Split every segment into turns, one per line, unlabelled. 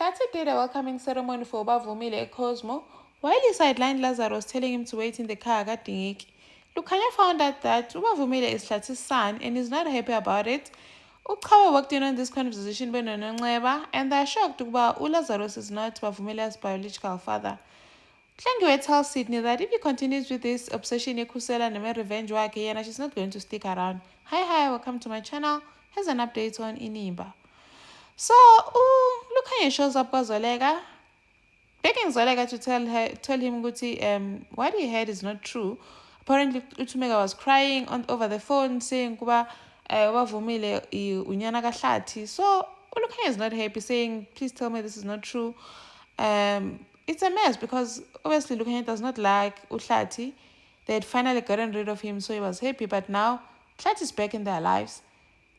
Hlathi did a welcoming ceremony for Ubavumile Cosmo, while he sidelined Lazarus, telling him to wait in the car. Lukhanya found out that Ubavumile is Hlathi's son and is not happy about it. Uqhawe walked in on this conversation with Nononxeba, and they're shocked about Lazarus is not Bavumile's biological father. Hlengiwe tells Sydney that if he continues with this obsession Kusela and revenge wakhe, she's not going to stick around. Hi, welcome to my channel. Here's an update on Inimba. So, Lukhanya shows up kwaZoleka, begging Zoleka to tell him what he heard is not true. Apparently, Utumega was crying over the phone, saying kuba wavumile unyana kaHlathi. So Lukhanya is not happy, saying, "Please tell me this is not true." It's a mess because obviously Lukhanya does not like uHlathi. They had finally gotten rid of him, so he was happy. But now Hlathi's is back in their lives.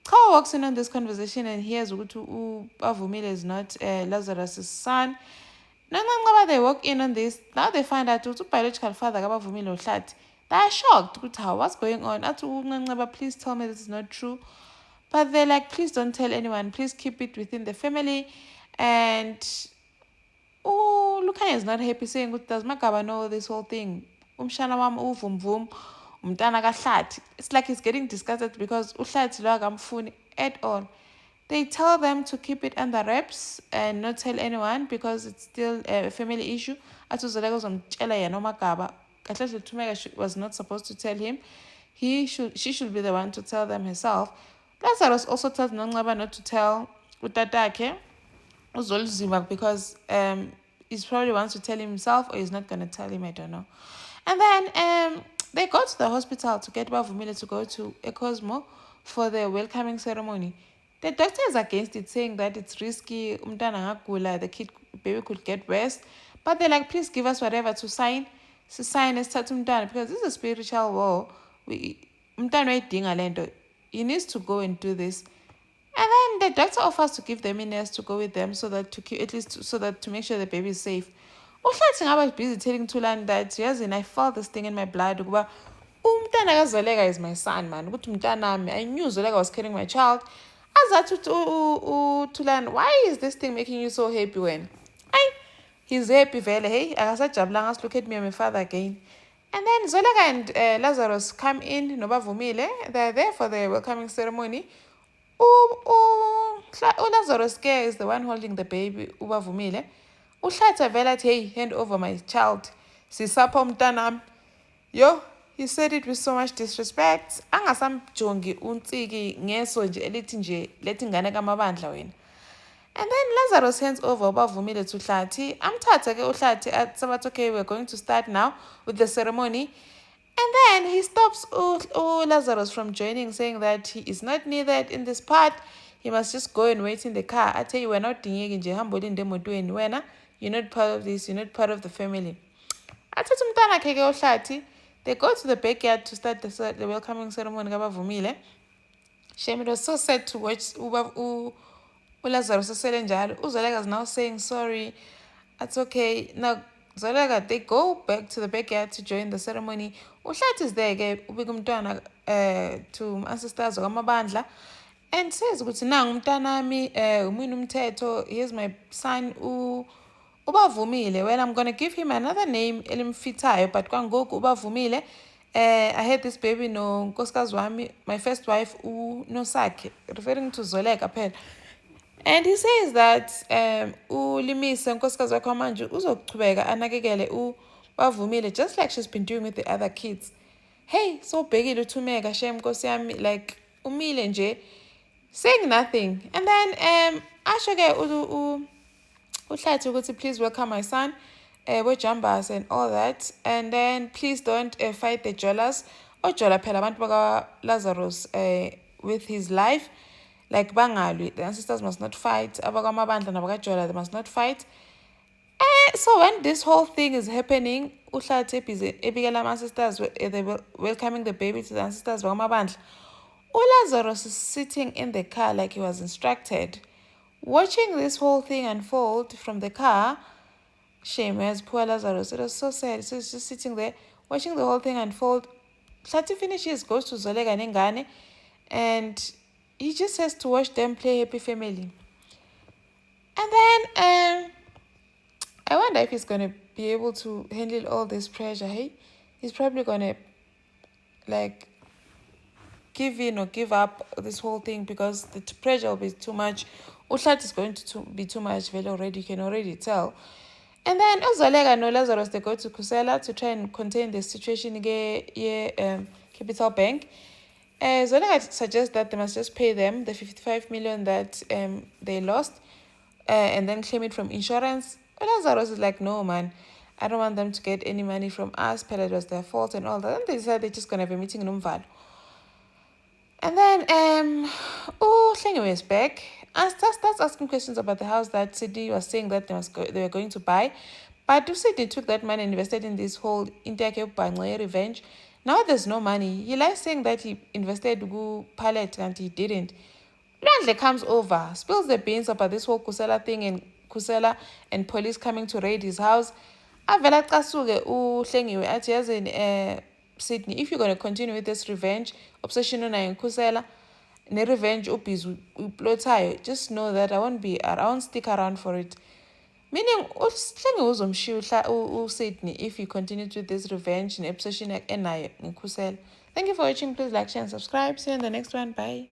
Chawa walks in on this conversation and hears ukuthi Bavumile is not Lazarus' son. Nononxeba, they walk in on this. Now they find out ukuthi biological father kaBavumile uHlathi. They are shocked. What's going on? Nononxeba, please tell me this is not true. But they're like, please don't tell anyone. Please keep it within the family. And Lukhanya is not happy, saying, does Magaba know this whole thing? Umshana wam uvumvum. It's like he's getting disgusted because uHlathi lo akamfuni at all. They tell them to keep it under wraps and not tell anyone because it's still a family issue. Atuzoleka uzomtshela yena uMagaba. Kahle Tumeka was not supposed to tell him. She should be the one to tell them herself. Lazarus also tells Nonxeba not to tell utatakhe uZolziva because he probably wants to tell himself or he's not going to tell him, I don't know. And then they go to the hospital to get Bavumile to go to Cosmo for the welcoming ceremony. The doctor is against it, saying that it's risky, the baby could get worse. But they're like, please give us whatever to sign. To sign as umntana because this is a spiritual war. He needs to go and do this. And then the doctor offers to give them Ines to go with them so that to make sure the baby is safe. I was busy telling Tulan that I felt this thing in my blood. Umntana kaZoleka is my son, man. I knew Zoleka was carrying my child. As Tulan, why is this thing making you so happy when? He's happy, vele. Hey, akasajabulanga, look at me and my father again. And then Zoleka and Lazarus come in, Nobavumile. They're there for the welcoming ceremony. Lazarus is the one holding the baby, Ubavumile. Uhlathi vele athi, hey, hand over my child. Sisapho mntanami. Yo, he said it with so much disrespect. Angasamjongi uNtsiki ngeso nje elithi nje lethi ingane kaMabandla wena. And then Lazarus hands over Ubavumile to Hlathi. Amthatha ke uHlathi athi, okay, we're going to start now with the ceremony. And then he stops Lazarus from joining, saying that he is not needed in this part. He must just go and wait in the car. I tell you, we're not doing it. You're not part of this. You're not part of the family. They go to the backyard to start the welcoming ceremony. Shame, it was so sad to watch Lazarus Uzoleka is now saying sorry. That's okay. Now Zoleka, they go back to the backyard to join the ceremony. Uhlathi is there to ancestors wakwamabandla and says ukuthi nangu umntanami umina umthetho, here's my son Ubavumile. Well, I'm going to give him another name elimfitayo, but kwangoku Ubavumile. I had this baby no nkosikazi wami, my first wife uNosakhe, referring to Zoleka phela. And he says that uLimise nkosikazi wakhe manje uzochubeka anakekele uBavumile just like she's been doing with the other kids. Hey, so ubhekile uThumeka shame nkosi yami, like umile nje saying nothing. And then asho ke uHlathi ukuthi please welcome my son with Jambas and all that. And then please don't fight the Jolas. Ojola phela abantu baka Lazarus with his life. Like bangalwi, the ancestors must not fight. Abakamabandla nabakaJola, they must not fight. So when this whole thing is happening, uHlathi ebikela ancestors, they were welcoming the baby to the ancestors bakamabandla. Lazarus is sitting in the car like he was instructed, watching this whole thing unfold from the car. Shame, as poor Lazarus. It was so sad. So he's just sitting there, watching the whole thing unfold. Hlatsi finishes, goes to Zoleka nengane, and he just has to watch them play happy family. And then if he's going to be able to handle all this pressure. Hey, he's probably going to like give in or give up this whole thing because the pressure will be too much. Uhlat is going to be too much very already, you can already tell. And then uZoleka no Lazarus, they go to Khusela to try and contain the situation Capital Bank. Zoleka suggests that they must just pay them the 55 million that they lost and then claim it from insurance. Lazarus is like, no man, I don't want them to get any money from us. It was their fault and all that. And they decide they're just gonna have a meeting in Umval. And then Hlengiwe is back. And starts asking questions about the house that Sydney was saying that they were going to buy. But Sydney took that money and invested in this whole Intercape Bangladesh revenge. Now there's no money. He likes saying that he invested in Palette and he didn't. Landle comes over, spills the beans about this whole Khusela thing and Khusela and police coming to raid his house. Avela Kasuge Hlengiwe athi yazini Sydney, if you're going to continue with this revenge obsession on Khusela ne revenge ubhizi uplotayo, just know that I won't stick around for it. Meaning Hlengiwe uzomshiya Sydney if you continue with this revenge and obsession enayo ngeKhusela. Thank you for watching. Please like, share and subscribe. See you in the next one. Bye.